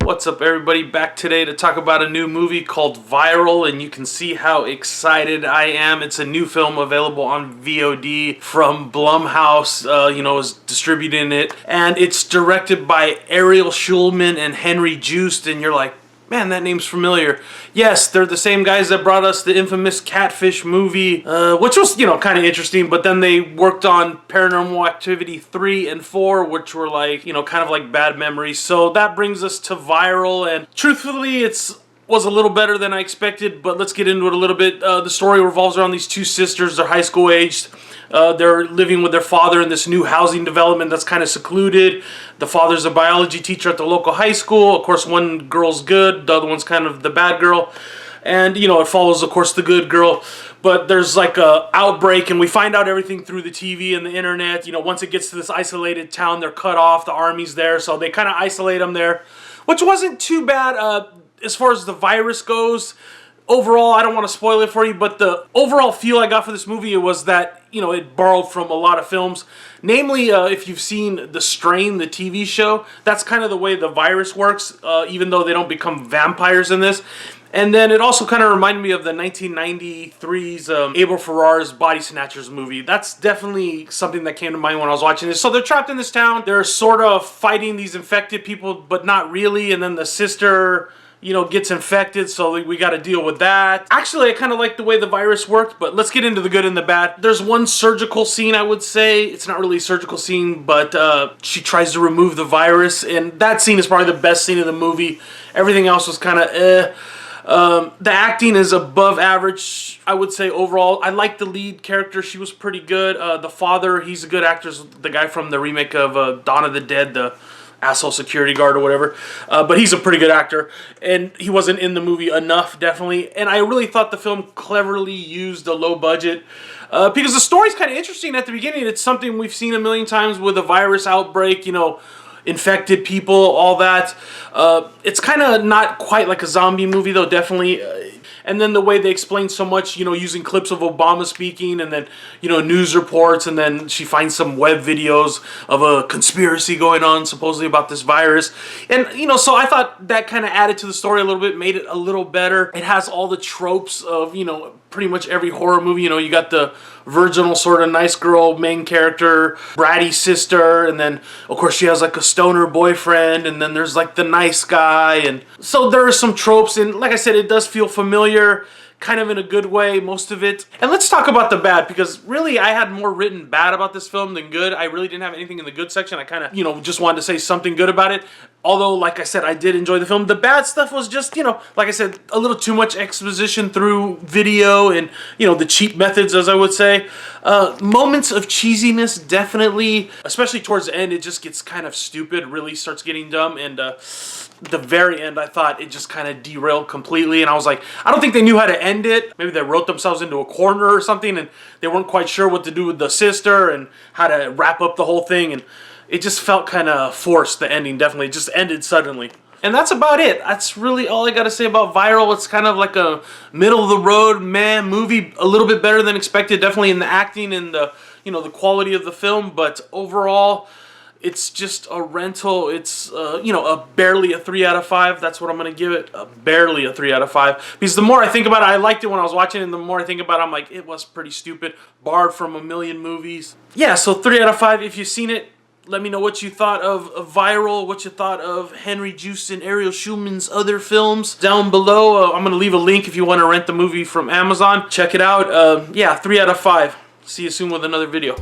What's up, everybody? Back today to talk about a new movie called Viral, and you can see how excited I am. It's a new film available on VOD from Blumhouse, is distributing it, and it's directed by Ariel Schulman and Henry Joost, and you're like, man, that name's familiar. Yes, they're the same guys that brought us the infamous Catfish movie, which was, kind of interesting, but then they worked on Paranormal Activity 3 and 4, which were like, kind of like bad memories. So that brings us to Viral, and truthfully, was a little better than I expected, but let's get into it a little bit. The story revolves around these two sisters. They're high school aged. They're living with their father in this new housing development that's kind of secluded. The father's a biology teacher at the local high school. Of course, one girl's good, the other one's kind of the bad girl. And, it follows, of course, the good girl. But there's like a outbreak, and we find out everything through the TV and the internet. Once it gets to this isolated town, they're cut off. The army's there, so they kind of isolate them there, which wasn't too bad as far as the virus goes. Overall, I don't want to spoil it for you, but the overall feel I got for this movie was that, it borrowed from a lot of films. Namely, if you've seen The Strain, the TV show, that's kind of the way the virus works, even though they don't become vampires in this. And then it also kind of reminded me of the 1993's Abel Ferrara's Body Snatchers movie. That's definitely something that came to mind when I was watching this. So they're trapped in this town. They're sort of fighting these infected people, but not really. And then the sister, gets infected, so we got to deal with that. Actually, I kind of like the way the virus worked, but let's get into the good and the bad. There's one surgical scene, I would say. It's not really a surgical scene, but she tries to remove the virus, and that scene is probably the best scene of the movie. Everything else was kind of the acting is above average, I would say, overall. I like the lead character. She was pretty good. The father, he's a good actor. The guy from the remake of Dawn of the Dead, the asshole security guard or whatever, but he's a pretty good actor, and he wasn't in the movie enough, definitely. And I really thought the film cleverly used a low budget, because the story's kind of interesting at the beginning. It's something we've seen a million times with a virus outbreak, infected people, all that. It's kind of not quite like a zombie movie, though, definitely. And then the way they explain so much, using clips of Obama speaking, and then, news reports, and then she finds some web videos of a conspiracy going on, supposedly about this virus. And, so I thought that kind of added to the story a little bit, made it a little better. It has all the tropes of, pretty much every horror movie. You got the virginal sort of nice girl main character, bratty sister, and then, of course, she has like a stoner boyfriend, and then there's like the nice guy. And so there are some tropes, and like I said, it does feel familiar, kind of in a good way, most of it. And let's talk about the bad, because really I had more written bad about this film than good. I really didn't have anything in the good section. I kind of, just wanted to say something good about it. Although, like I said, I did enjoy the film. The bad stuff was just, like I said, a little too much exposition through video and, the cheap methods, as I would say. Moments of cheesiness, definitely, especially towards the end, it just gets kind of stupid, really starts getting dumb. And the very end, I thought it just kind of derailed completely. And I was like, I don't think they knew how to end it. Maybe they wrote themselves into a corner or something, and they weren't quite sure what to do with the sister and how to wrap up the whole thing. And it just felt kind of forced, the ending, definitely. It just ended suddenly. And that's about it. That's really all I got to say about Viral. It's kind of like a middle-of-the-road, movie, a little bit better than expected, definitely in the acting and the, the quality of the film. But overall, it's just a rental. It's, barely a 3 out of 5. That's what I'm going to give it, barely a 3 out of 5. Because the more I think about it, I liked it when I was watching it, and the more I think about it, I'm like, it was pretty stupid, borrowed from a million movies. Yeah, so 3 out of 5 if you've seen it. Let me know what you thought of Viral, what you thought of Henry Joost and Ariel Schulman's other films down below. I'm going to leave a link if you want to rent the movie from Amazon. Check it out. Yeah, 3 out of 5. See you soon with another video.